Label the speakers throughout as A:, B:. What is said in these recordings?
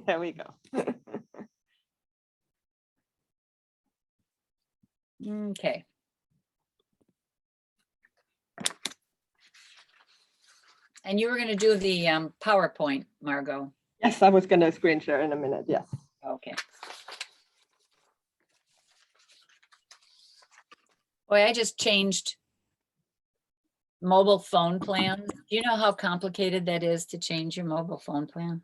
A: There we go.
B: Okay. And you were going to do the PowerPoint, Margot.
A: Yes, I was going to screen share in a minute. Yes.
B: Okay. Boy, I just changed mobile phone plans. Do you know how complicated that is to change your mobile phone plan?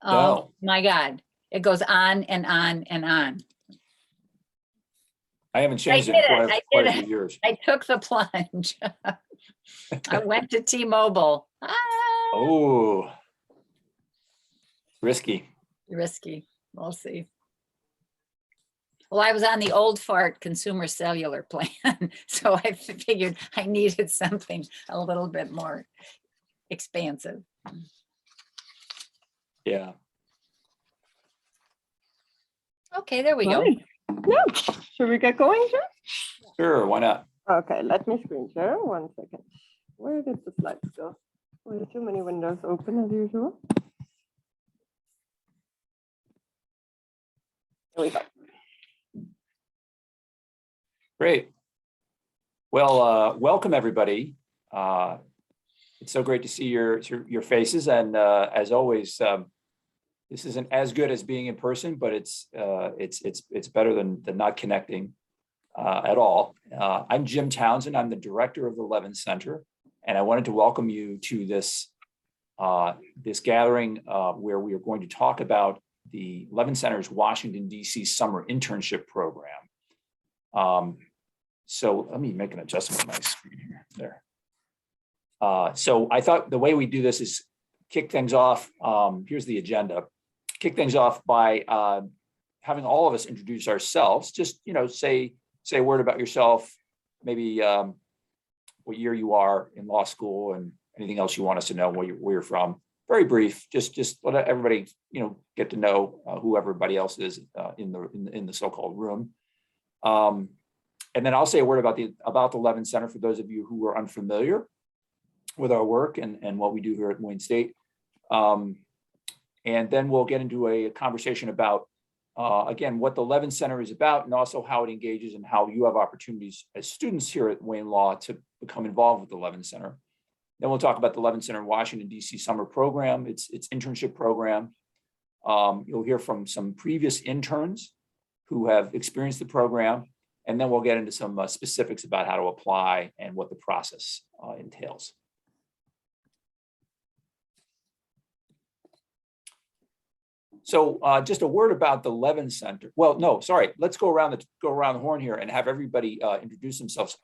C: No.
B: Oh my God. It goes on and on and on.
C: I haven't changed it
B: did
C: in
B: it. I
C: quite a
B: did
C: few years.
B: I took the plunge. I went to T-Mobile. Ah,
C: Oh, risky.
B: risky. We'll see. Well, I was on the old fart consumer cellular plan, so I figured I needed something a little bit more expansive.
C: Yeah.
B: Okay, there we go.
A: Right. Yeah. Should we get going, Jeff?
C: Sure. Why not?
A: Okay, let me screen share. 1 second. Where did the slides go? Well, too many windows open as usual. There we go.
C: Great. Well, welcome everybody. It's so great to see your faces, and as always, this isn't as good as being in person, but it's better than not connecting at all. I'm Jim Townsend. I'm the director of the Levin Center, and I wanted to welcome you to this this gathering where we are going to talk about the Levin Center's Washington, D.C. summer internship program. So let me make an adjustment on my screen here. There. So I thought the way we do this is kick things off. Here's the agenda. Kick things off by having all of us introduce ourselves. Just, say a word about yourself, maybe what year you are in law school, and anything else you want us to know, where you're from. Very brief. Just let everybody, get to know who everybody else is in the so-called room. And then I'll say a word about the Levin Center for those of you who are unfamiliar with our work and what we do here at Wayne State. And then we'll get into a conversation about, again, what the Levin Center is about, and also how it engages and how you have opportunities as students here at Wayne Law to become involved with the Levin Center. Then we'll talk about the Levin Center Washington, D.C. summer program, its internship program. You'll hear from some previous interns who have experienced the program, and then we'll get into some specifics about how to apply and what the process entails. So just a word about the Levin Center. Well, no, sorry. Let's go around the horn here and have everybody introduce themselves.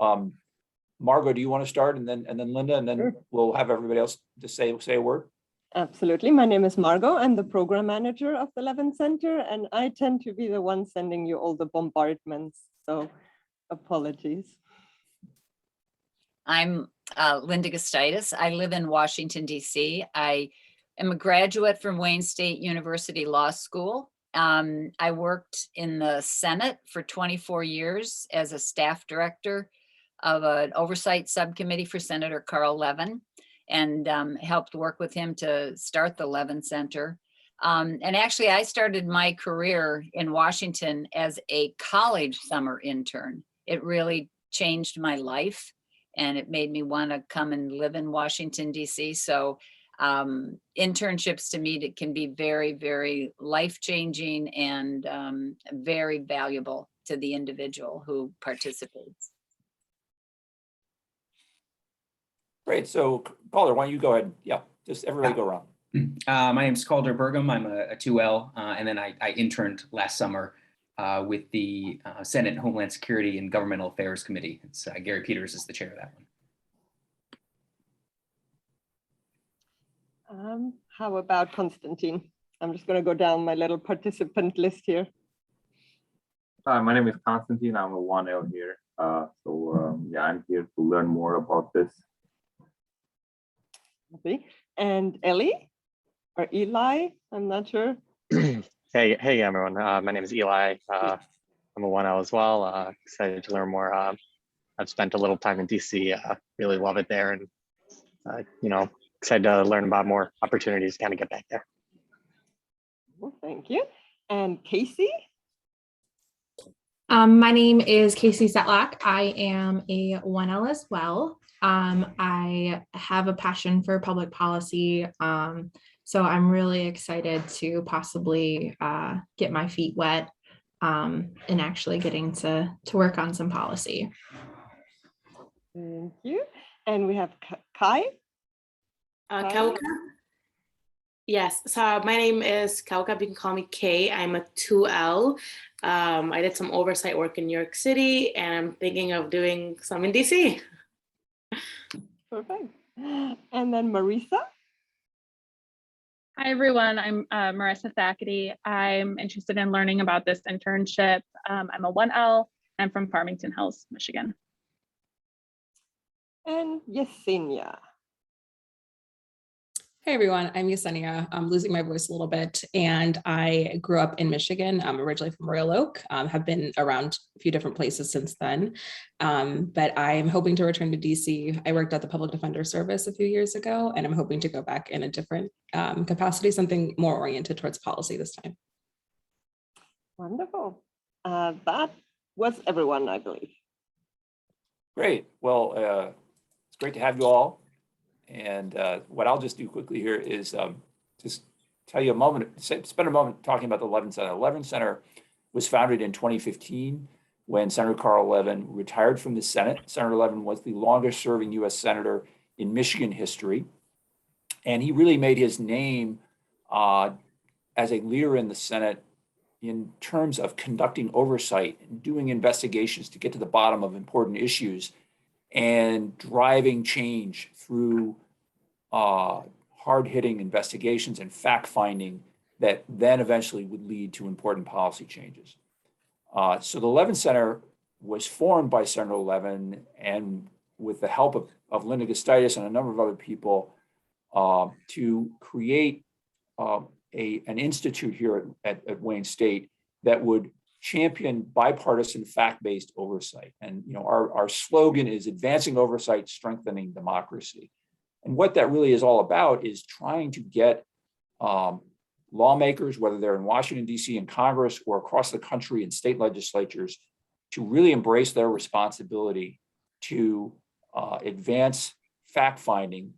C: Margot, do you want to start, and then Linda, and then
A: Sure.
C: We'll have everybody else to say a word.
A: Absolutely. My name is Margot. I'm the program manager of the Levin Center, and I tend to be the one sending you all the bombardments. So apologies.
B: I'm Linda Gustitis. I live in Washington, D.C. I am a graduate from Wayne State University Law School. I worked in the Senate for 24 years as a staff director of an oversight subcommittee for Senator Carl Levin, and helped work with him to start the Levin Center. And actually, I started my career in Washington as a college summer intern. It really changed my life, and it made me want to come and live in Washington, D.C. So internships to me that can be very, very life-changing and very valuable to the individual who participates.
C: Great. So Calder, why don't you go ahead? Yeah, just everybody go around.
D: My name is Calder Burgum. I'm a 2L, and then I interned last summer with the Senate Homeland Security and Governmental Affairs Committee. It's Gary Peters is the chair of that one.
A: How about Konstantin? I'm just going to go down my little participant list here.
E: Hi, my name is Konstantin. I'm a 1L here. Yeah, I'm here to learn more about this.
A: Okay. And Ellie or Eli? I'm not sure.
F: Hey everyone. My name is Eli. I'm a 1L as well. Excited to learn more. I've spent a little time in DC. Really love it there, and excited to learn about more opportunities to kind of get back there.
A: Well, thank you. And Casey?
G: My name is Casey Setlack. I am a 1L as well. I have a passion for public policy. So I'm really excited to possibly get my feet wet and actually getting to work on some policy.
A: Thank you. And we have Kai.
H: Kauka. Yes, so my name is Kauka. You can call me Kay. I'm a 2L. I did some oversight work in New York City, and I'm thinking of doing some in DC.
A: Perfect. And then Marisa.
I: Hi, everyone. I'm Marissa Thackerty. I'm interested in learning about this internship. I'm a 1L. I'm from Farmington Hills, Michigan.
A: And Yesenia.
J: Hey everyone, I'm Yesenia. I'm losing my voice a little bit, and I grew up in Michigan. I'm originally from Royal Oak, have been around a few different places since then, but I'm hoping to return to DC. I worked at the Public Defender Service a few years ago, and I'm hoping to go back in a different capacity, something more oriented towards policy this time.
A: Wonderful. That was everyone, I believe.
C: Great. Well, it's great to have you all. And what I'll just do quickly here is just tell you spend a moment talking about the Levin Center. The Levin Center was founded in 2015 when Senator Carl Levin retired from the Senate. Senator Levin was the longest serving US Senator in Michigan history. And he really made his name as a leader in the Senate in terms of conducting oversight and doing investigations to get to the bottom of important issues and driving change through hard-hitting investigations and fact-finding that then eventually would lead to important policy changes. So the Levin Center was formed by Senator Levin and with the help of Linda Gustaitis and a number of other people to create an institute here at Wayne State that would champion bipartisan fact-based oversight. And our slogan is advancing oversight, strengthening democracy. And what that really is all about is trying to get lawmakers, whether they're in Washington, DC and Congress or across the country in state legislatures, to really embrace their responsibility to advance fact-finding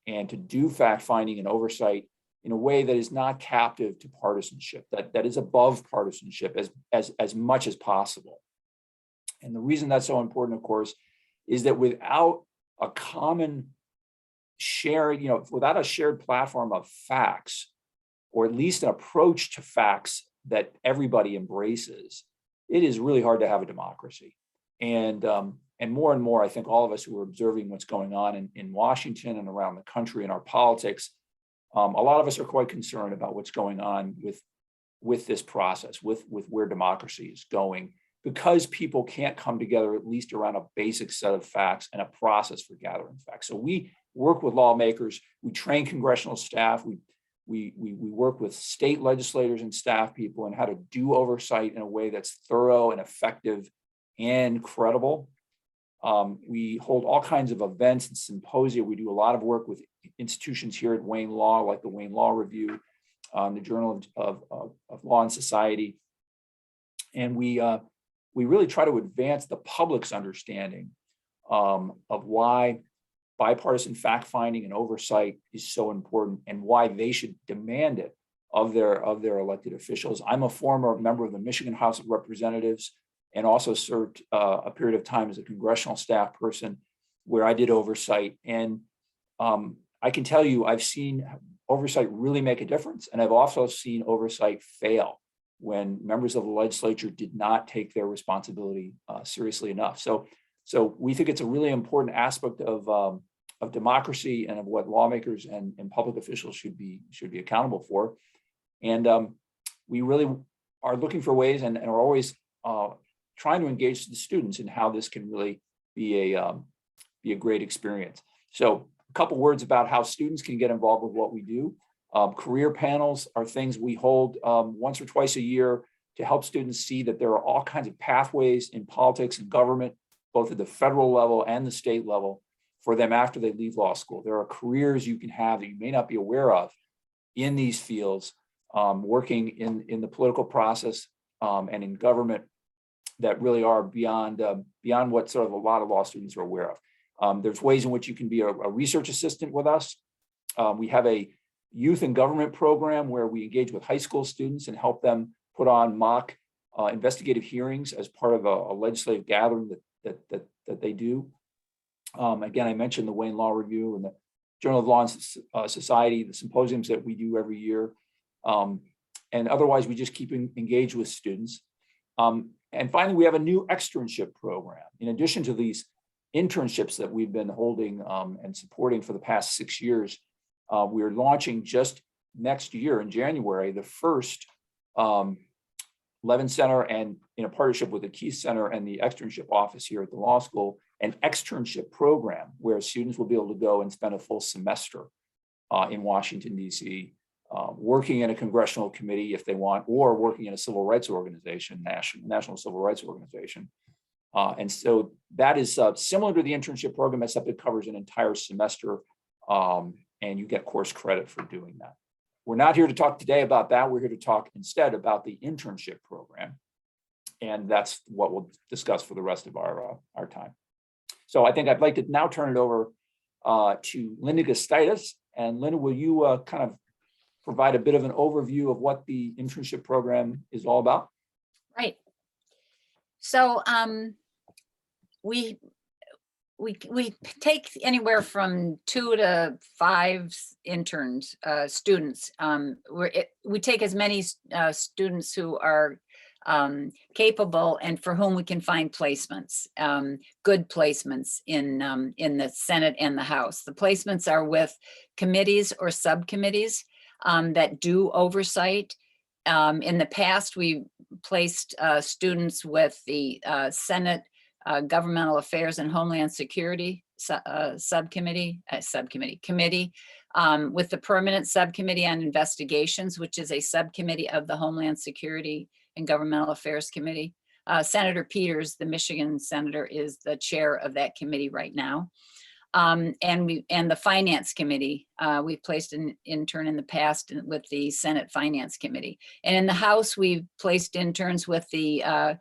C: and to do fact-finding and oversight in a way that is not captive to partisanship, that is above partisanship as much as possible. And the reason that's so important, of course, is that without a common shared, without a shared platform of facts, or at least an approach to facts that everybody embraces, it is really hard to have a democracy. And more, I think all of us who are observing what's going on in Washington and around the country in our politics, a lot of us are quite concerned about what's going on with this process, with where democracy is going, because people can't come together at least around a basic set of facts and a process for gathering facts. So we work with lawmakers, we train congressional staff, we work with state legislators and staff people on how to do oversight in a way that's thorough and effective and credible. We hold all kinds of events and symposia. We do a lot of work with institutions here at Wayne Law, like the Wayne Law Review, the Journal of Law and Society. And we really try to advance the public's understanding of why bipartisan fact-finding and oversight is so important and why they should demand it of their elected officials. I'm a former member of the Michigan House of Representatives and also served a period of time as a congressional staff person where I did oversight. And I can tell you, I've seen oversight really make a difference. And I've also seen oversight fail when members of the legislature did not take their responsibility seriously enough. So we think it's a really important aspect of democracy and of what lawmakers and public officials should be accountable for. And we really are looking for ways and are always trying to engage the students in how this can really be a great experience. So a couple words about how students can get involved with what we do. Career panels are things we hold once or twice a year to help students see that there are all kinds of pathways in politics and government, both at the federal level and the state level, for them after they leave law school. There are careers you can have that you may not be aware of in these fields working in the political process and in government that really are beyond what sort of a lot of law students are aware of. There's ways in which you can be a research assistant with us. We have a youth and government program where we engage with high school students and help them put on mock investigative hearings as part of a legislative gathering that they do. Again, I mentioned the Wayne Law Review and the Journal of Law and Society, the symposiums that we do every year. And otherwise, we just keep engaged with students. And finally, we have a new externship program. In addition to these internships that we've been holding and supporting for the past 6 years, we're launching just next year in January, the first Levin Center, and in a partnership with the Keith Center and the externship office here at the law school, an externship program where students will be able to go and spend a full semester in Washington, D.C., working in a congressional committee if they want, or working in a civil rights organization, national civil rights organization. And so that is similar to the internship program, except it covers an entire semester, and you get course credit for doing that. We're not here to talk today about that. We're here to talk instead about the internship program. And that's what we'll discuss for the rest of our time. So I think I'd like to now turn it over to Linda Gustaitis. And Linda, will you kind of provide a bit of an overview of what the internship program is all about?
B: Right. So we take anywhere from 2 to 5 interns, students. We take as many students who are capable and for whom we can find placements, good placements in the Senate and the House. The placements are with committees or subcommittees that do oversight. In the past, we placed students with the Senate Governmental Affairs and Homeland Security committee, with the Permanent Subcommittee on Investigations, which is a subcommittee of the Homeland Security and Governmental Affairs Committee. Senator Peters, the Michigan senator, is the chair of that committee right now. And the Finance Committee, we've placed an intern in the past with the Senate Finance Committee. And in the House, we've placed interns with the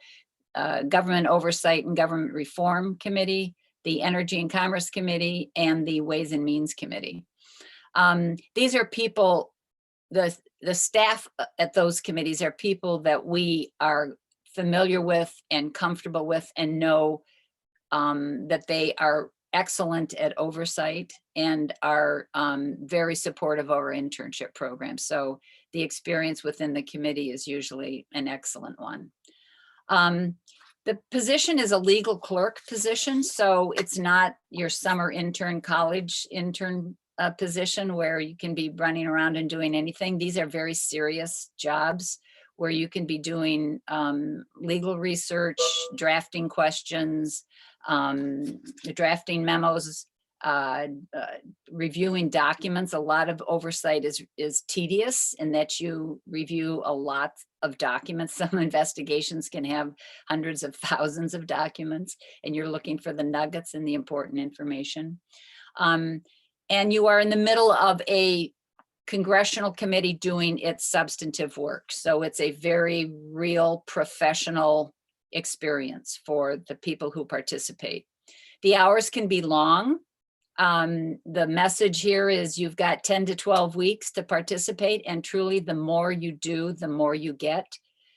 B: Government Oversight and Government Reform Committee, the Energy and Commerce Committee, and the Ways and Means Committee. These are people, the staff at those committees are people that we are familiar with and comfortable with and know that they are excellent at oversight and are very supportive of our internship program. So the experience within the committee is usually an excellent one. The position is a legal clerk position, so it's not your summer intern, college intern position where you can be running around and doing anything. These are very serious jobs where you can be doing legal research, drafting questions, drafting memos, reviewing documents. A lot of oversight is tedious in that you review a lot of documents. Some investigations can have hundreds of thousands of documents, and you're looking for the nuggets and the important information. And you are in the middle of a congressional committee doing its substantive work. So it's a very real professional experience for the people who participate. The hours can be long. The message here is you've got 10 to 12 weeks to participate, and truly the more you do, the more you get.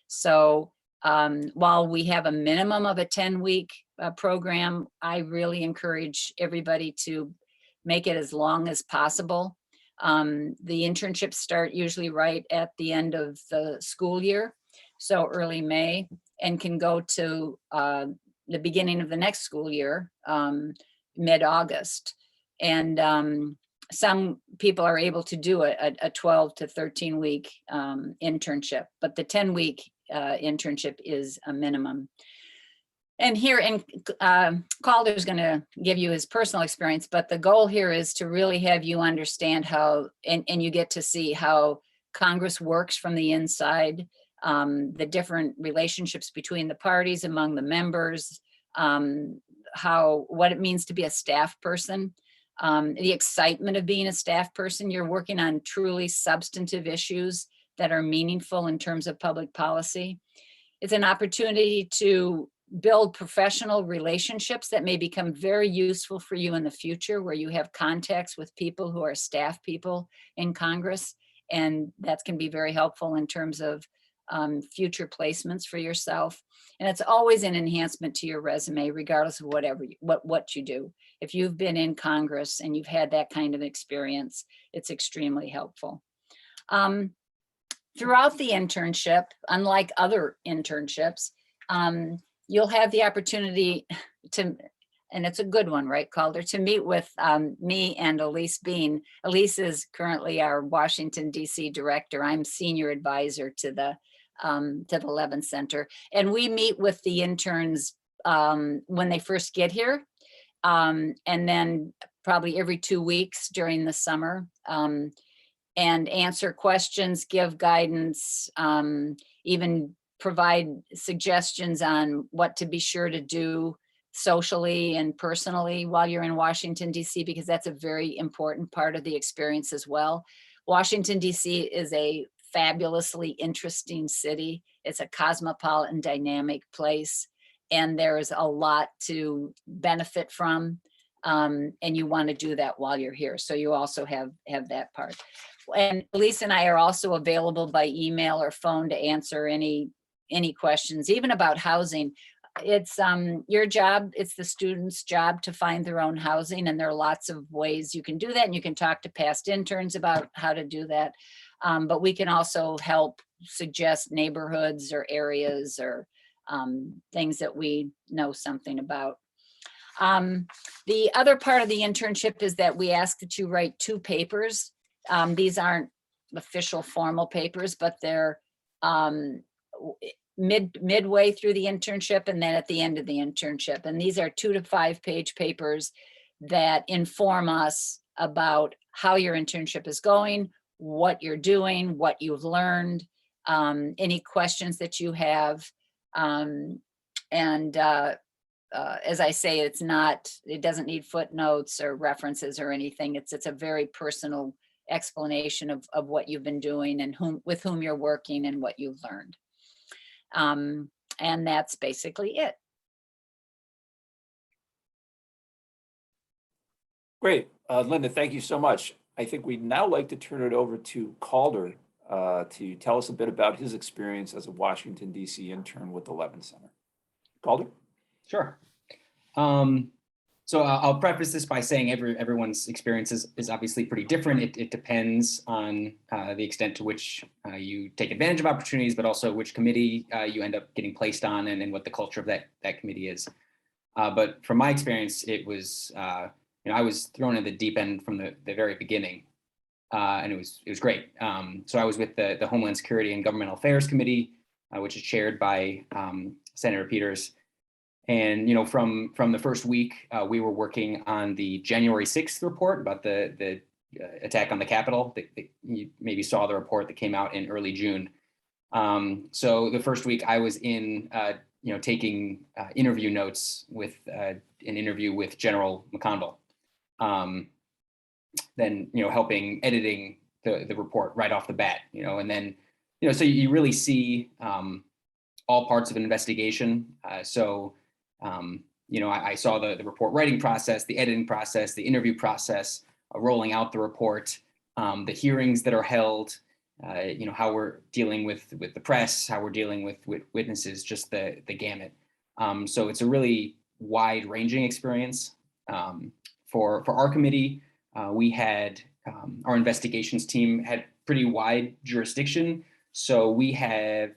B: So while we have a minimum of a 10-week program, I really encourage everybody to make it as long as possible. The internships start usually right at the end of the school year, so early May, and can go to the beginning of the next school year, mid-August. And some people are able to do a 12 to 13 week internship, but the 10-week internship is a minimum. And here, Calder's going to give you his personal experience, but the goal here is to really have you understand how, and you get to see how Congress works from the inside, the different relationships between the parties, among the members, what it means to be a staff person, the excitement of being a staff person. You're working on truly substantive issues that are meaningful in terms of public policy. It's an opportunity to build professional relationships that may become very useful for you in the future, where you have contacts with people who are staff people in Congress. And that can be very helpful in terms of future placements for yourself. And it's always an enhancement to your resume, regardless of what you do. If you've been in Congress and you've had that kind of experience, it's extremely helpful. Throughout the internship, unlike other internships, you'll have the opportunity to, and it's a good one, right, Calder, to meet with me and Elise Bean. Elise is currently our Washington, D.C. director. I'm senior advisor to the Levin Center. And we meet with the interns when they first get here, and then probably every 2 weeks during the summer, and answer questions, give guidance, even provide suggestions on what to be sure to do socially and personally while you're in Washington, D.C., because that's a very important part of the experience as well. Washington, D.C. is a fabulously interesting city. It's a cosmopolitan, dynamic place, and there's a lot to benefit from, and you want to do that while you're here. So you also have that part. And Elise and I are also available by email or phone to answer any questions, even about housing. It's your job, it's the student's job to find their own housing, and there are lots of ways you can do that, and you can talk to past interns about how to do that. But we can also help suggest neighborhoods or areas or things that we know something about. The other part of the internship is that we ask that you write 2 papers. These aren't official formal papers, but they're midway through the internship and then at the end of the internship. And these are 2 to 5 page papers that inform us about how your internship is going, what you're doing, what you've learned, any questions that you have. As I say, it doesn't need footnotes or references or anything. It's a very personal explanation of what you've been doing and with whom you're working and what you've learned. And that's basically it.
C: Great. Linda, thank you so much. I think we'd now like to turn it over to Calder to tell us a bit about his experience as a Washington, D.C. intern with the Levin Center. Calder?
D: Sure. So I'll preface this by saying everyone's experience is obviously pretty different. It depends on the extent to which you take advantage of opportunities, but also which committee you end up getting placed on and what the culture of that committee is. But from my experience, it was, I was thrown in the deep end from the very beginning, and it was great. So I was with the Homeland Security and Governmental Affairs Committee, which is chaired by Senator Peters. And from the first week, we were working on the January 6th report about the attack on the Capitol. You maybe saw the report that came out in early June. So the first week I was in, taking interview notes with an interview with General McConnell. Then helping editing the report right off the bat. And then so you really see all parts of an investigation. I saw the report writing process, the editing process, the interview process, rolling out the report, the hearings that are held, how we're dealing with the press, how we're dealing with witnesses, just the gamut. So it's a really wide ranging experience. For our committee, we had our investigations team had pretty wide jurisdiction. So we have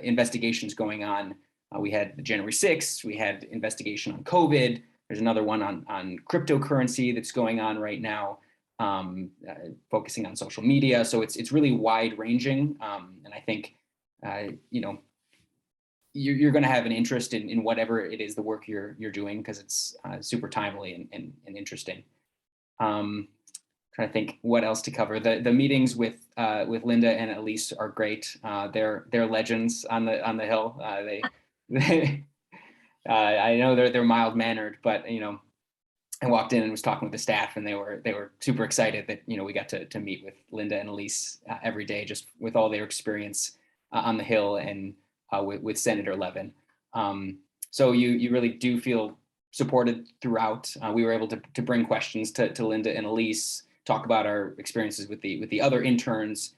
D: investigations going on. We had the January 6th, we had investigation on COVID. There's another one on cryptocurrency that's going on right now, focusing on social media. So it's really wide ranging. And I think, you're going to have an interest in whatever it is, the work you're doing, because it's super timely and interesting. Trying to think what else to cover. The meetings with Linda and Elise are great. They're legends on the Hill. I know they're mild mannered, but I walked in and was talking with the staff, and they were super excited that, we got to meet with Linda and Elise every day, just with all their experience on the Hill and with Senator Levin. So you really do feel supported throughout. We were able to bring questions to Linda and Elise, talk about our experiences with the other interns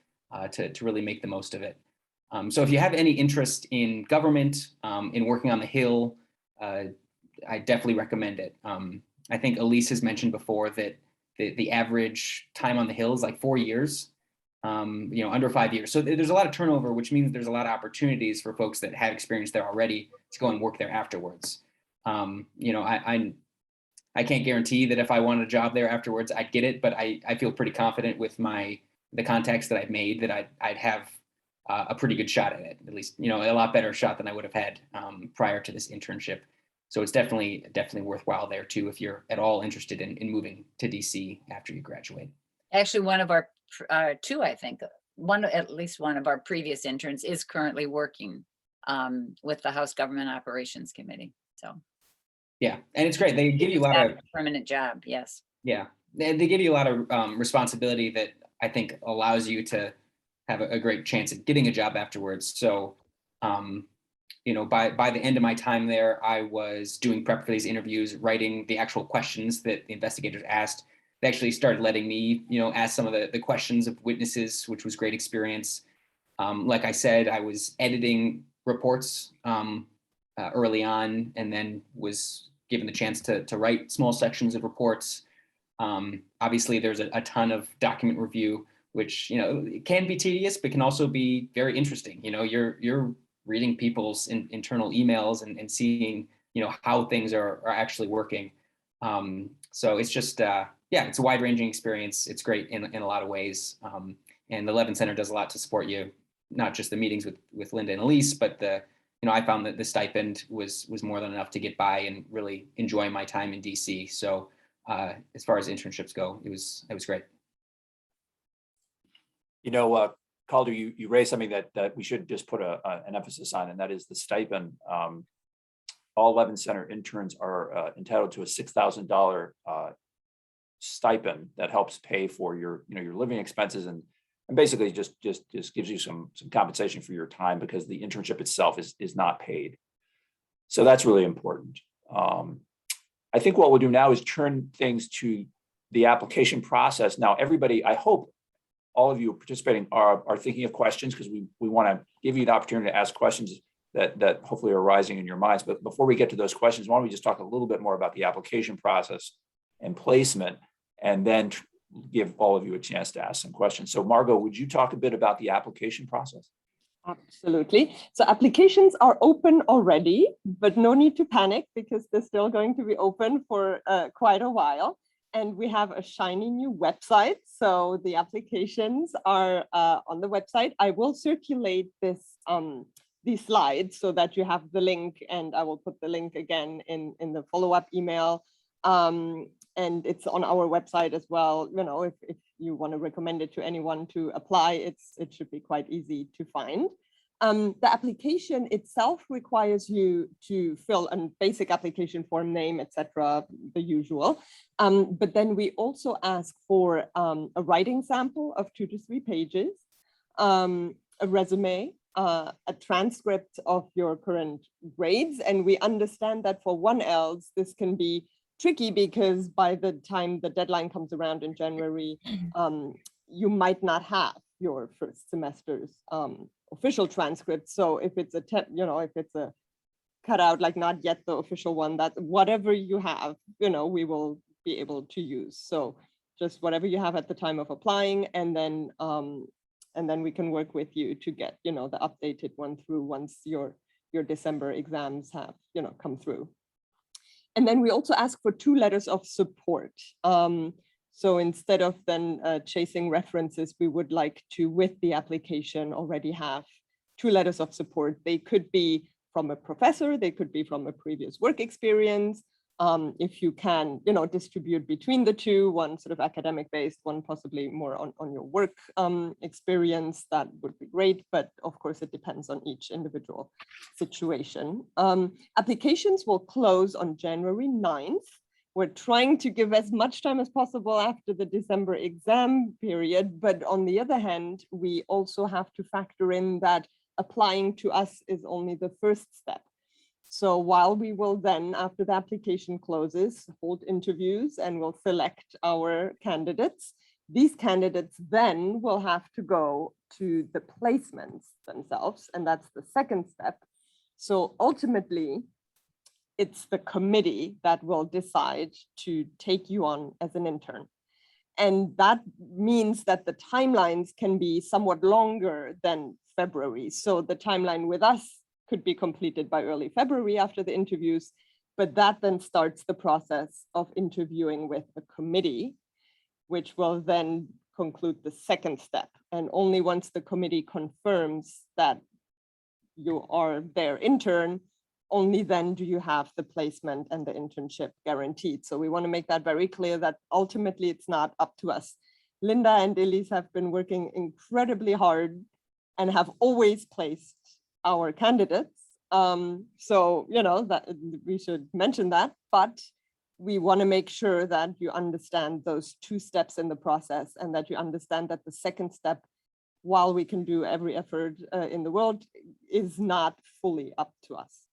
D: to really make the most of it. So if you have any interest in government, in working on the Hill, I definitely recommend it. I think Elise has mentioned before that the average time on the Hill is like 4 years, under 5 years. So there's a lot of turnover, which means there's a lot of opportunities for folks that have experience there already to go and work there afterwards. I can't guarantee that if I wanted a job there afterwards, I'd get it, but I feel pretty confident with the contacts that I've made that I'd have a pretty good shot at it, at least, a lot better shot than I would have had prior to this internship. So it's definitely worthwhile there too, if you're at all interested in moving to DC after you graduate.
B: Actually, one of our two, I think, at least one of our previous interns is currently working with the House Government Operations Committee. So
D: yeah, and it's great. They give you a lot of
B: permanent job. Yes.
D: Yeah, they give you a lot of responsibility that I think allows you to have a great chance at getting a job afterwards. So, by the end of my time there, I was doing prep for these interviews, writing the actual questions that the investigators asked. They actually started letting me, ask some of the questions of witnesses, which was great experience. Like I said, I was editing reports early on, and then was given the chance to write small sections of reports. Obviously, there's a ton of document review, which it can be tedious, but can also be very interesting. You're reading people's internal emails and seeing how things are actually working. So it's just it's a wide-ranging experience. It's great in a lot of ways. And the Levin Center does a lot to support you, not just the meetings with Linda and Elise, but I found that the stipend was more than enough to get by and really enjoy my time in DC. So as far as internships go, it was great.
C: Calder, you raised something that we should just put an emphasis on, and that is the stipend. All Levin Center interns are entitled to a $6,000 stipend that helps pay for your living expenses and basically just gives you some compensation for your time, because the internship itself is not paid. So that's really important. I think what we'll do now is turn things to the application process. Now, everybody, I hope all of you participating are thinking of questions, because we want to give you the opportunity to ask questions that hopefully are arising in your minds. But before we get to those questions, why don't we just talk a little bit more about the application process and placement, and then give all of you a chance to ask some questions. So Margot, would you talk a bit about the application process?
A: Absolutely. So applications are open already, but no need to panic, because they're still going to be open for quite a while. And we have a shiny new website. So the applications are on the website. I will circulate these slides so that you have the link, and I will put the link again in the follow-up email. And it's on our website as well. If you want to recommend it to anyone to apply, it should be quite easy to find. The application itself requires you to fill a basic application form, name, etc., the usual. But then we also ask for a writing sample of 2 to 3 pages, a resume, a transcript of your current grades. And we understand that for 1Ls, this can be tricky, because by the time the deadline comes around in January, you might not have your first semester's official transcript. So if it's if it's a cutout, like not yet the official one, that whatever you have, we will be able to use. So just whatever you have at the time of applying, and then we can work with you to get the updated one through once your December exams have come through. And then we also ask for 2 letters of support. So instead of then chasing references, we would like to, with the application, already have 2 letters of support. They could be from a professor, they could be from a previous work experience. If you can, distribute between the 2, one sort of academic based, one possibly more on your work experience, that would be great. But of course, it depends on each individual situation. Applications will close on January 9th. We're trying to give as much time as possible after the December exam period, but on the other hand, we also have to factor in that applying to us is only the first step. So while we will then, after the application closes, hold interviews and we'll select our candidates, these candidates then will have to go to the placements themselves, and that's the second step. So ultimately, it's the committee that will decide to take you on as an intern. And that means that the timelines can be somewhat longer than February. So the timeline with us could be completed by early February after the interviews, but that then starts the process of interviewing with a committee, which will then conclude the second step. And only once the committee confirms that you are their intern, only then do you have the placement and the internship guaranteed. So we want to make that very clear that ultimately it's not up to us. Linda and Elise have been working incredibly hard and have always placed our candidates. So, you know, that we should mention that, but we want to make sure that you understand those two steps in the process and that you understand that the second step, while we can do every effort in the world, is not fully up to us.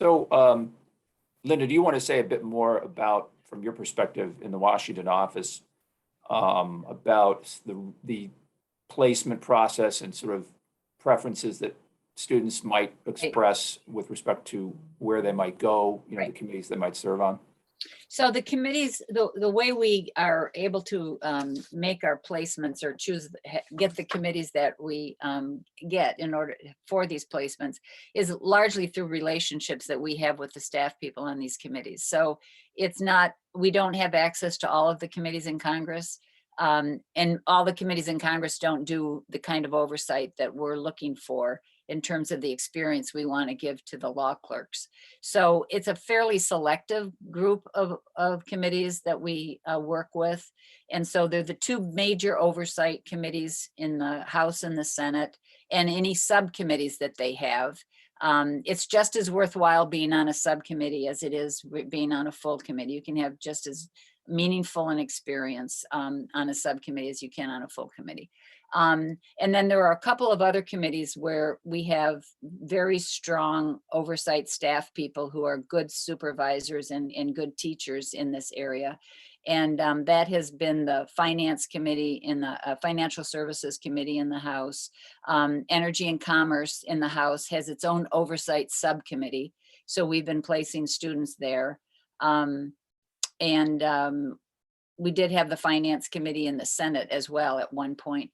C: So, Linda, do you want to say a bit more about, from your perspective in the Washington office, about the placement process and sort of preferences that students might express with respect to where they might go, you know, the committees they might serve on?
B: So the committees, the way we are able to make our placements or get the committees that we get in order for these placements is largely through relationships that we have with the staff people on these committees. So it's not, we don't have access to all of the committees in Congress. And all the committees in Congress don't do the kind of oversight that we're looking for in terms of the experience we want to give to the law clerks. So it's a fairly selective group of committees that we work with. And so they're the two major oversight committees in the House and the Senate, and any subcommittees that they have. It's just as worthwhile being on a subcommittee as it is being on a full committee. You can have just as meaningful an experience on a subcommittee as you can on a full committee. And then there are a couple of other committees where we have very strong oversight staff people who are good supervisors and good teachers in this area. And that has been the Finance Committee in the Financial Services Committee in the House. Energy and Commerce in the House has its own oversight subcommittee. So we've been placing students there. And we did have the Finance Committee in the Senate as well at one point.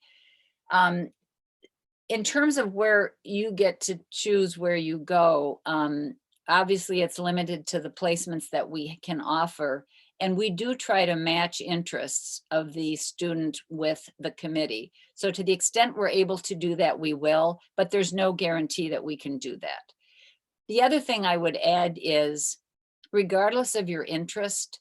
B: In terms of where you get to choose where you go, obviously it's limited to the placements that we can offer. And we do try to match interests of the student with the committee. So to the extent we're able to do that, we will, but there's no guarantee that we can do that. The other thing I would add is, regardless of your interest,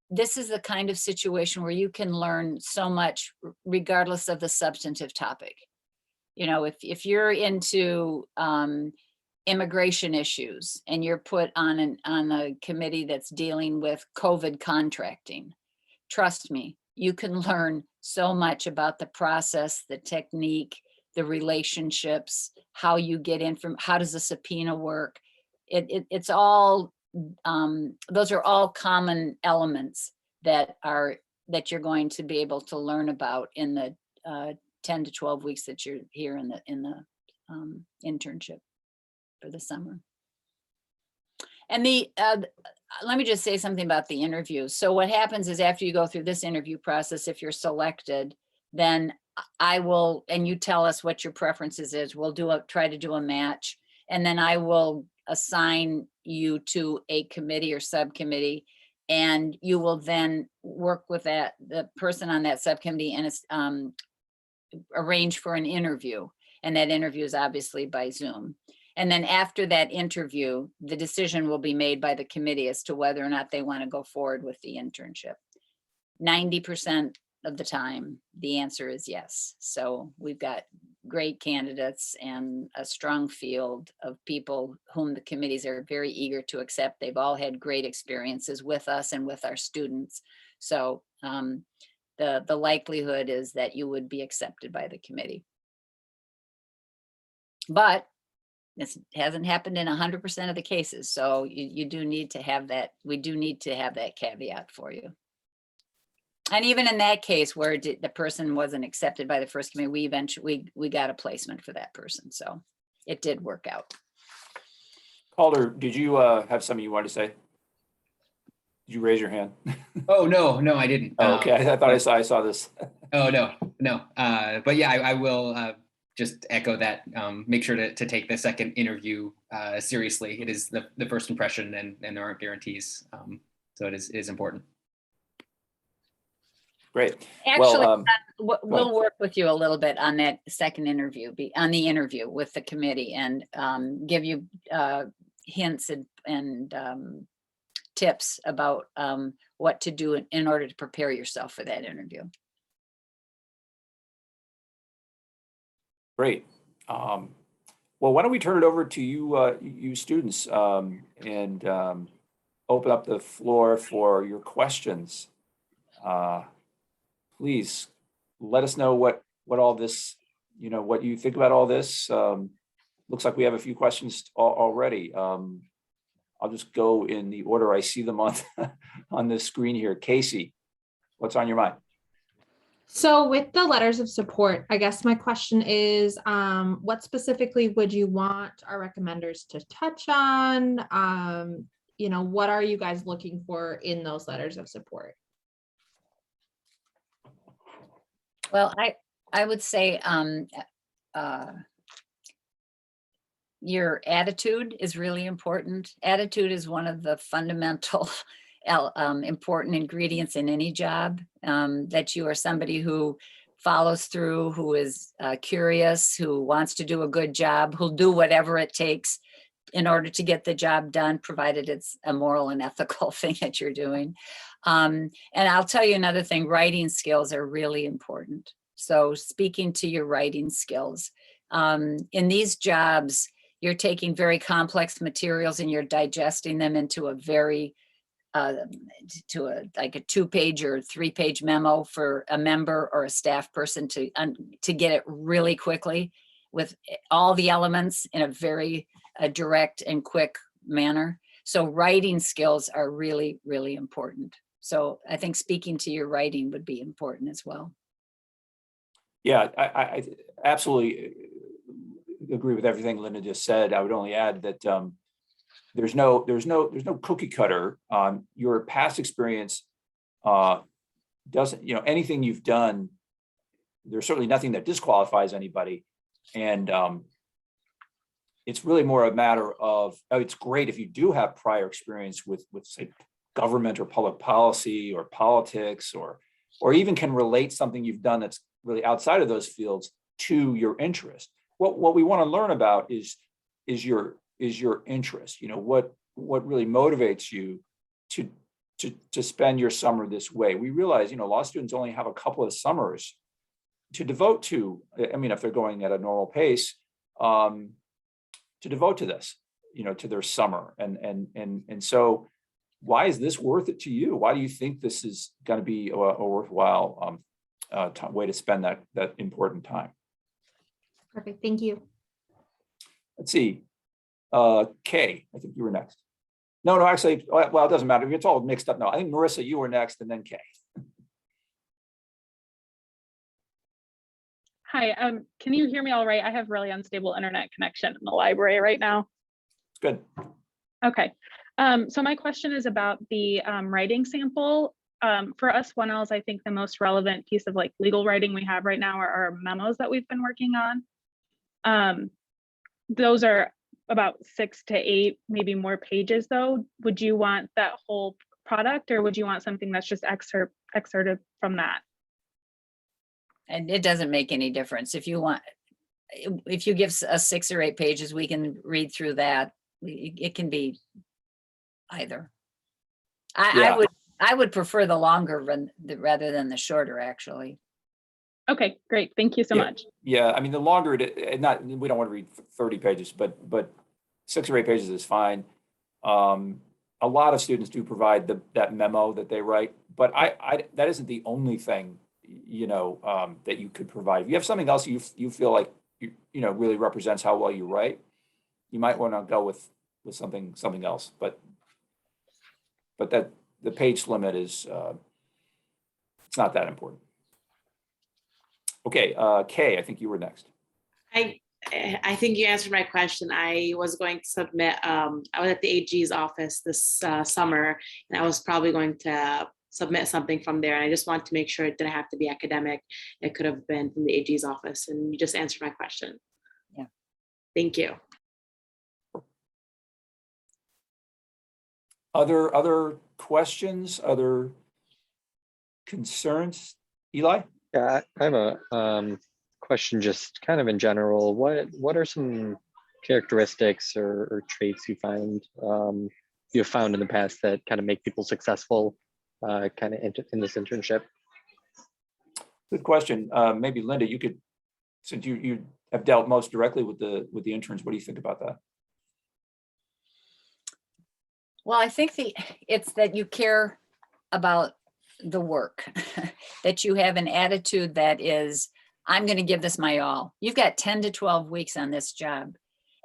B: this is the kind of situation where you can learn so much regardless of the substantive topic. You know, if you're into immigration issues and you're put on a committee that's dealing with COVID contracting, trust me, you can learn so much about the process, the technique, the relationships, how you get in from, how does a subpoena work? It's all, those are all common elements that you're going to be able to learn about in the 10 to 12 weeks that you're here in the internship for the summer. And let me just say something about the interview. So what happens is, after you go through this interview process, if you're selected, then I will, and you tell us what your preferences is, we'll try to do a match, and then I will assign you to a committee or subcommittee, and you will then work with the person on that subcommittee, and it's arrange for an interview. And that interview is obviously by Zoom. And then after that interview, the decision will be made by the committee as to whether or not they want to go forward with the internship. 90% of the time, the answer is yes. So we've got great candidates and a strong field of people whom the committees are very eager to accept. They've all had great experiences with us and with our students. So the likelihood is that you would be accepted by the committee. But this hasn't happened in 100% of the cases. So you do need to have that. We do need to have that caveat for you. And even in that case where the person wasn't accepted by the first committee, we got a placement for that person. So it did work out.
C: Calder, did you have something you wanted to say? Did you raise your hand?
D: Oh, no, I didn't.
C: Oh, okay, I thought I saw this.
D: Oh, no. But yeah, I will just echo that. Make sure to take the second interview seriously. It is the first impression, and there aren't guarantees. So it is important.
C: Great.
B: Actually,
C: Well,
B: we'll work with you a little bit on that second interview, on the interview with the committee, and give you hints and tips about what to do in order to prepare yourself for that interview.
C: great. Well, why don't we turn it over to you, you students, and open up the floor for your questions. Please let us know what all this, what you think about all this. Looks like we have a few questions already. I'll just go in the order I see them on the screen here. Casey, what's on your mind?
G: So with the letters of support, I guess my question is, what specifically would you want our recommenders to touch on? What are you guys looking for in those letters of support?
B: Well, I would say your attitude is really important. Attitude is one of the fundamental important ingredients in any job, that you are somebody who follows through, who is curious, who wants to do a good job, who'll do whatever it takes in order to get the job done, provided it's a moral and ethical thing that you're doing. And I'll tell you another thing, writing skills are really important. So speaking to your writing skills. In these jobs, you're taking very complex materials and you're digesting them into a very, like a 2-page or 3-page memo for a member or a staff person to get it really quickly with all the elements in a very direct and quick manner. So writing skills are really, really important. So I think speaking to your writing would be important as well.
C: Yeah, I absolutely agree with everything Linda just said. I would only add that there's no cookie cutter. Your past experience doesn't, anything you've done, there's certainly nothing that disqualifies anybody. And it's really more a matter of, it's great if you do have prior experience with say government or public policy or politics, or even can relate something you've done that's really outside of those fields to your interest. What we want to learn about is your interest. What really motivates you to spend your summer this way. We realize, law students only have a couple of summers to devote to. I mean, if they're going at a normal pace, to devote to this, to their summer. And so, why is this worth it to you? Why do you think this is going to be a worthwhile way to spend that important time?
G: Perfect. Thank you.
C: Let's see. Kay, I think you were next. No, actually, well, it doesn't matter. It's all mixed up now. I think Marissa, you were next, and then Kay.
I: Hi, can you hear me all right? I have really unstable internet connection in the library right now.
C: It's good.
I: Okay. So my question is about the writing sample. For us 1Ls, I think the most relevant piece of legal writing we have right now are our memos that we've been working on. Those are about 6 to 8, maybe more pages though. Would you want that whole product, or would you want something that's just excerpted from that?
B: And it doesn't make any difference. If you give us 6 or 8 pages, we can read through that. It can be either.
C: Yeah.
B: I would prefer the longer rather than the shorter, actually.
I: Okay, great. Thank you so
C: Yeah.
I: much.
C: Yeah, I mean, the longer we don't want to read 30 pages, but 6 or 8 pages is fine. A lot of students do provide that memo that they write, but that isn't the only thing, that you could provide. If you have something else you feel like really represents how well you write, you might want to go with something else. But that the page limit is it's not that important. Okay, Kay, I think you were next.
H: I think you answered my question. I was going to submit, I was at the AG's office this summer, and I was probably going to submit something from there. And I just wanted to make sure it didn't have to be academic. It could have been from the AG's office, and you just answered my question.
B: Yeah.
H: Thank you.
C: Other questions, other concerns? Eli?
F: Yeah, I have a question just kind of in general. What are some characteristics or traits you find you've found in the past that kind of make people successful kind of in this internship?
C: Good question. Maybe Linda, you could, since you have dealt most directly with the interns, what do you think about that?
B: Well, I think it's that you care about the work, that you have an attitude that is, I'm going to give this my all. You've got 10 to 12 weeks on this job.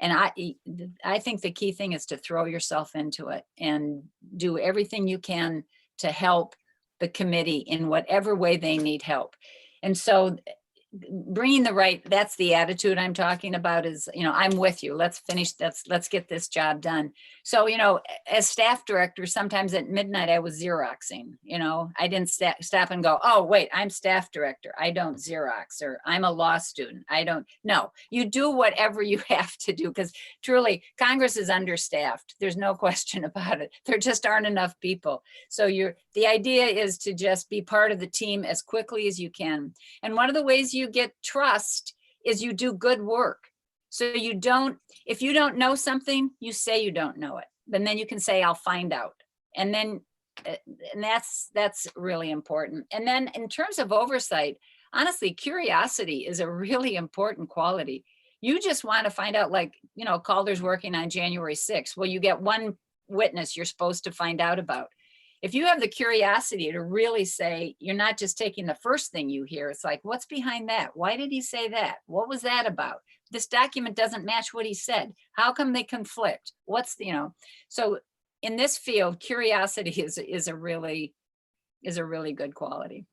B: And I think the key thing is to throw yourself into it and do everything you can to help the committee in whatever way they need help. And so bringing that's the attitude I'm talking about is, I'm with you. Let's finish. Let's get this job done. So, as staff director, sometimes at midnight I was Xeroxing, I didn't stop and go, oh, wait, I'm staff director. I don't Xerox, or I'm a law student. No, you do whatever you have to do, because truly Congress is understaffed. There's no question about it. There just aren't enough people. So the idea is to just be part of the team as quickly as you can. And one of the ways you get trust is you do good work. So if you don't know something, you say you don't know it, and then you can say, I'll find out. And that's really important. And then in terms of oversight, honestly, curiosity is a really important quality. You just want to find out, like, Calder's working on January 6th. Well, you get one witness you're supposed to find out about. If you have the curiosity to really say, you're not just taking the first thing you hear, it's like, what's behind that? Why did he say that? What was that about? This document doesn't match what he said. How come they conflict? So in this field, curiosity is a really good quality.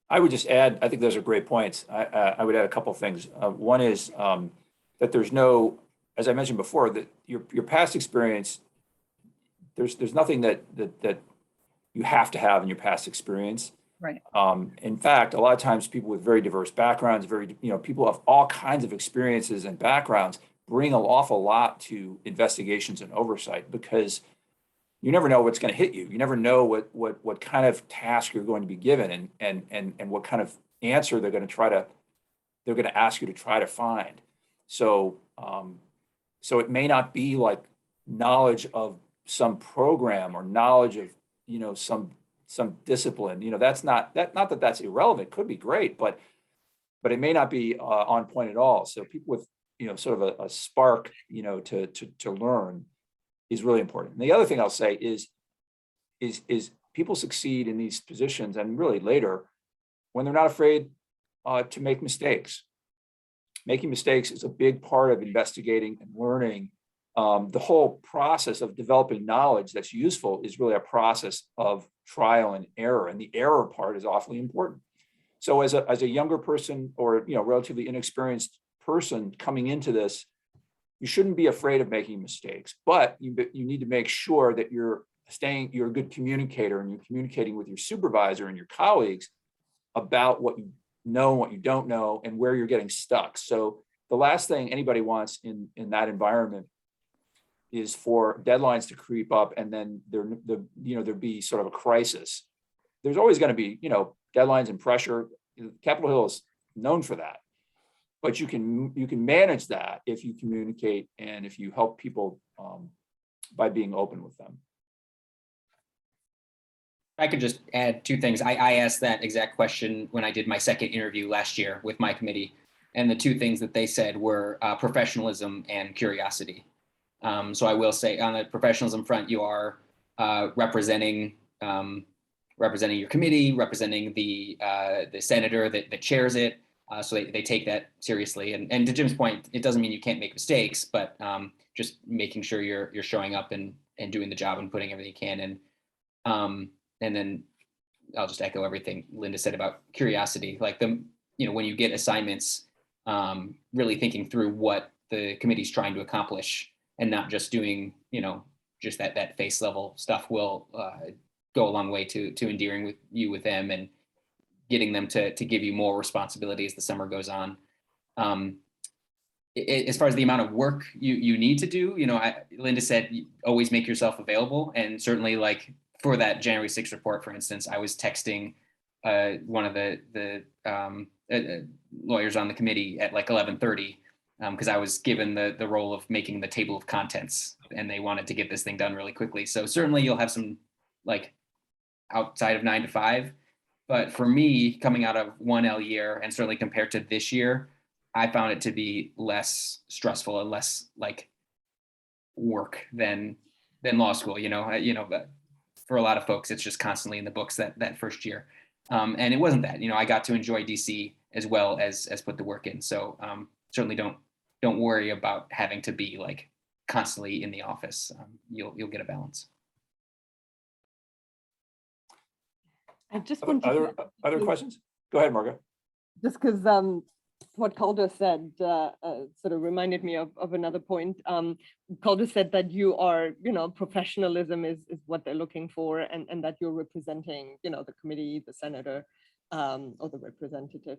C: I would just add, I think those are great points. I would add a couple of things. One is that there's no, as I mentioned before, that your past experience, there's nothing that you have to have in your past experience.
B: Right.
C: In fact, a lot of times people with very diverse backgrounds, people have all kinds of experiences and backgrounds, bring an awful lot to investigations and oversight, because you never know what's going to hit you. You never know what kind of task you're going to be given, and what kind of answer they're going to ask you to try to find. So it may not be like knowledge of some program or knowledge of some discipline. That's not that that's irrelevant. It could be great, but it may not be on point at all. So people with sort of a spark to learn is really important. And the other thing I'll say is people succeed in these positions, and really later, when they're not afraid to make mistakes. Making mistakes is a big part of investigating and learning. The whole process of developing knowledge that's useful is really a process of trial and error, and the error part is awfully important. So as a younger person, or relatively inexperienced person coming into this, you shouldn't be afraid of making mistakes, but you need to make sure that you're a good communicator, and you're communicating with your supervisor and your colleagues about what you know, what you don't know, and where you're getting stuck. So the last thing anybody wants in that environment is for deadlines to creep up, and then there be sort of a crisis. There's always going to be deadlines and pressure. Capitol Hill is known for that, but you can manage that if you communicate and if you help people by being open with them.
D: I could just add two things. I asked that exact question when I did my second interview last year with my committee. And the two things that they said were professionalism and curiosity. So I will say on the professionalism front, you are representing your committee, representing the senator that chairs it. So they take that seriously. And to Jim's point, it doesn't mean you can't make mistakes, but just making sure you're showing up and doing the job and putting everything you can in. And then I'll just echo everything Linda said about curiosity. Like when you get assignments, really thinking through what the committee's trying to accomplish and not just doing, just that face level stuff will go a long way to endearing with them and getting them to give you more responsibility as the summer goes on. As far as the amount of work you need to do, Linda said, always make yourself available. And certainly like for that January 6th report, for instance, I was texting one of the lawyers on the committee at like 11:30 because I was given the role of making the table of contents and they wanted to get this thing done really quickly. So certainly you'll have some like outside of 9 to 5. But for me, coming out of 1L year and certainly compared to this year, I found it to be less stressful and less like work than law school. But for a lot of folks, it's just constantly in the books that first year. And it wasn't that. I got to enjoy DC as well as put the work in. So certainly don't worry about having to be like constantly in the office. You'll get a balance.
A: I just want to
C: other questions? Go ahead, Margo.
A: Just because what Calder said sort of reminded me of another point. Calder said that you are, professionalism is what they're looking for, and that you're representing, the committee, the senator, or the representative.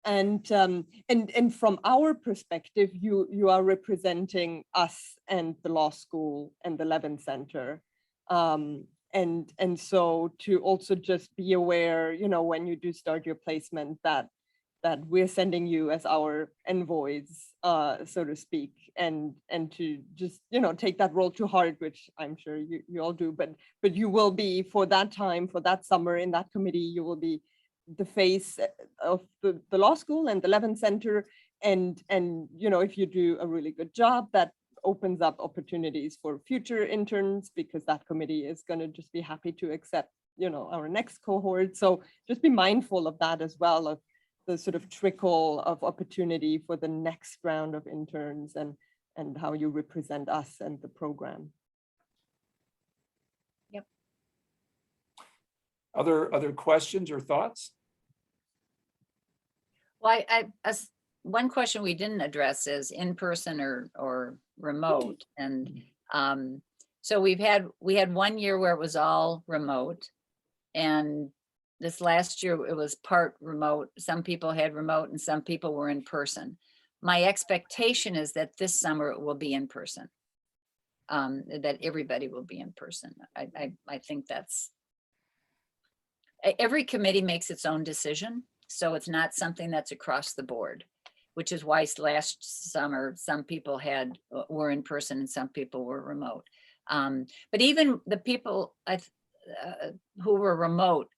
A: And from our perspective, you are representing us and the law school and the Levin Center. And so to also just be aware, when you do start your placement, that we're sending you as our envoys, so to speak, and to just, take that role to heart, which I'm sure you all do, but you will be for that time, for that summer in that committee, you will be the face of the law school and the Levin Center. And if you do a really good job, that opens up opportunities for future interns because that committee is going to just be happy to accept, our next cohort. So just be mindful of that as well, of the sort of trickle of opportunity for the next round of interns and how you represent us and the program.
B: Yep.
C: Other questions or thoughts?
B: Well, one question we didn't address is in person or remote. And so we had 1 year where it was all remote. And this last year it was part remote. Some people had remote and some people were in person. My expectation is that this summer it will be in person, that everybody will be in person. I think every committee makes its own decision. So it's not something that's across the board, which is why last summer, some people were in person and some people were remote. But even the people who were remote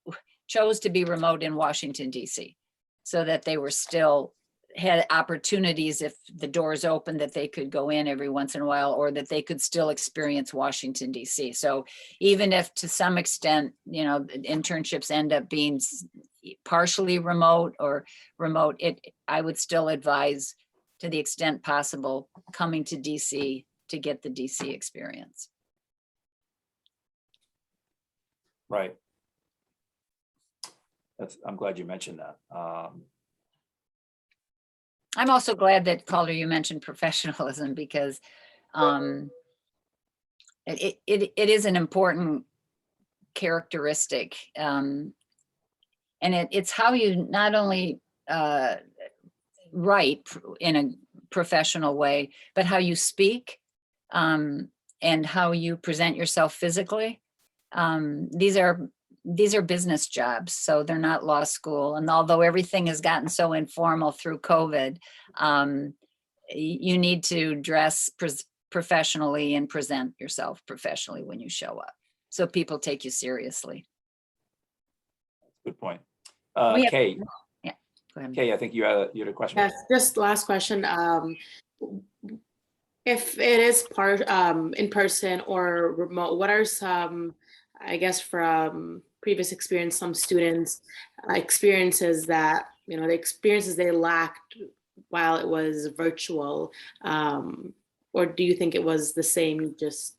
B: chose to be remote in Washington, D.C., so that they were still had opportunities if the doors opened that they could go in every once in a while, or that they could still experience Washington, D.C. So even if to some extent, internships end up being partially remote or remote, I would still advise, to the extent possible, coming to DC to get the DC experience.
C: Right. I'm glad you mentioned that.
B: I'm also glad that, Calder, you mentioned professionalism, because it is an important characteristic. And it's how you not only write in a professional way, but how you speak and how you present yourself physically. These are business jobs, so they're not law school. And although everything has gotten so informal through COVID, you need to dress professionally and present yourself professionally when you show up, so people take you seriously.
C: Good point.
B: We have-
C: Kay,
B: Yeah, go ahead.
C: Kay, I think you had a question.
H: Yes, just last question. If it is part in person or remote, what are some, I guess, from previous experience, some students experiences that, the experiences they lacked while it was virtual, or do you think it was the same, you just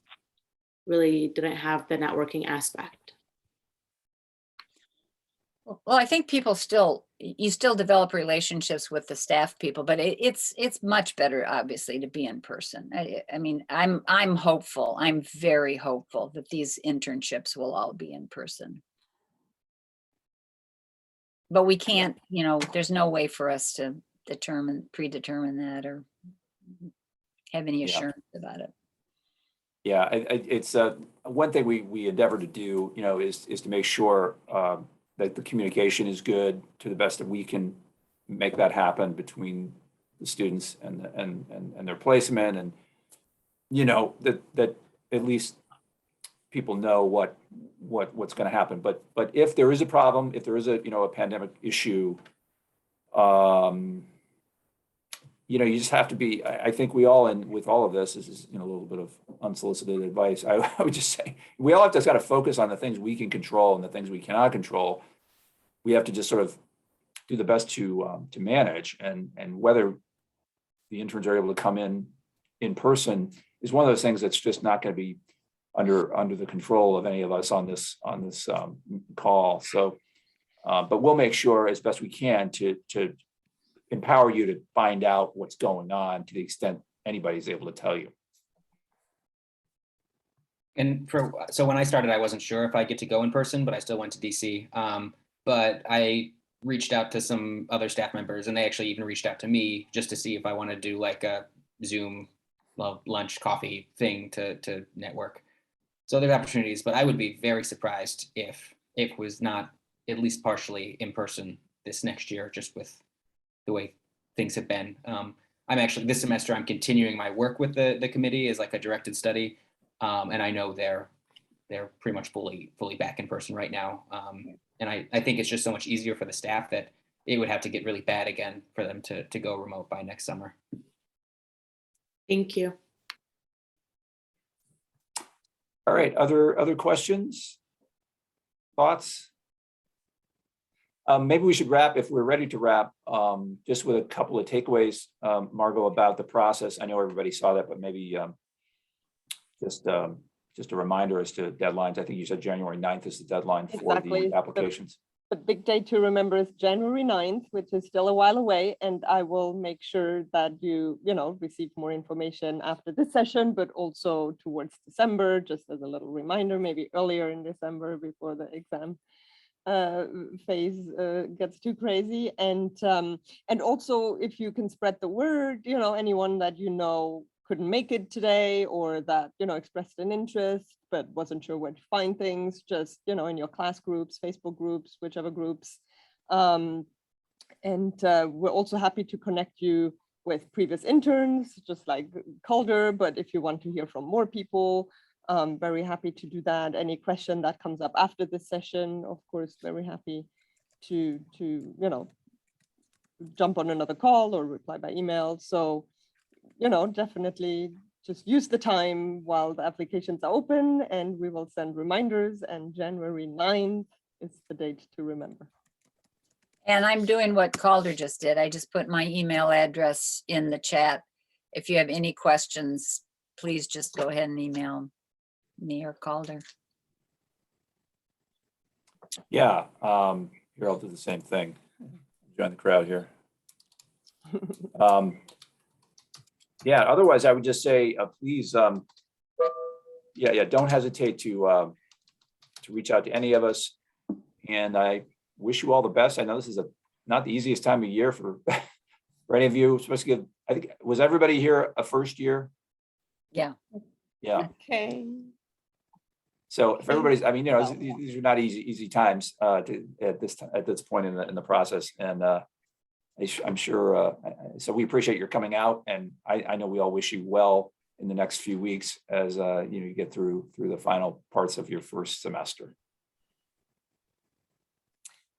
H: really didn't have the networking aspect?
B: Well, I think you still develop relationships with the staff people, but it's much better, obviously, to be in person. I mean, I'm hopeful. I'm very hopeful that these internships will all be in person. But we can't, there's no way for us to predetermine that or have any assurance about it.
C: Yeah, it's one thing we endeavor to do, is to make sure that the communication is good to the best that we can make that happen between the students and their placement, and that at least people know what's going to happen. But if there is a problem, if there is a pandemic issue, you just have to be. I think we all, and with all of this is a little bit of unsolicited advice. I would just say we all have to kind of focus on the things we can control and the things we cannot control. We have to just sort of do the best to manage, and whether the interns are able to come in person is one of those things that's just not going to be under the control of any of us on this call. So, but we'll make sure as best we can to empower you to find out what's going on to the extent anybody's able to tell you.
D: And so when I started, I wasn't sure if I get to go in person, but I still went to DC. But I reached out to some other staff members, and they actually even reached out to me just to see if I want to do like a Zoom lunch coffee thing to network. So there's opportunities, but I would be very surprised if it was not at least partially in person this next year, just with the way things have been. I'm actually, this semester, I'm continuing my work with the committee as like a directed study. And I know they're pretty much fully back in person right now. And I think it's just so much easier for the staff that it would have to get really bad again for them to go remote by next summer.
H: Thank you.
C: All right, other questions, thoughts? Maybe we should wrap, if we're ready to wrap, just with a couple of takeaways, Margot, about the process. I know everybody saw that, but maybe just a reminder as to deadlines. I think you said January 9th is the deadline for the applications.
A: The big day to remember is January 9th, which is still a while away, and I will make sure that you receive more information after this session, but also towards December, just as a little reminder, maybe earlier in December before the exam phase gets too crazy. And also, if you can spread the word, anyone that couldn't make it today, or that expressed an interest but wasn't sure where to find things, just in your class groups, Facebook groups, whichever groups. And we're also happy to connect you with previous interns, just like Calder. But if you want to hear from more people, very happy to do that. Any question that comes up after this session, of course, very happy to jump on another call or reply by email. So definitely just use the time while the applications are open, and we will send reminders, and January 9th is the date to remember.
B: And I'm doing what Calder just did. I just put my email address in the chat. If you have any questions, please just go ahead and email me or Calder.
C: Yeah, here I'll do the same thing. Join the crowd here. Yeah, otherwise I would just say, please, don't hesitate to reach out to any of us. And I wish you all the best. I know this is not the easiest time of year for any of you, especially, I think, was everybody here a first year?
B: Yeah.
C: Yeah.
A: Okay.
C: So if everybody's, these are not easy times at this point in the process, and I'm sure. So we appreciate your coming out, and I know we all wish you well in the next few weeks as you get through the final parts of your first semester.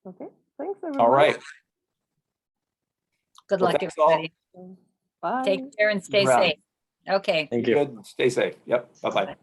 A: Okay, thanks everyone.
C: All right.
B: Good
C: Well,
B: luck,
C: thanks all.
B: everybody.
A: Bye.
B: Take care and stay
C: Around.
B: safe. Okay.
F: Thank you.
C: Good. Stay safe. Yep. Bye-bye.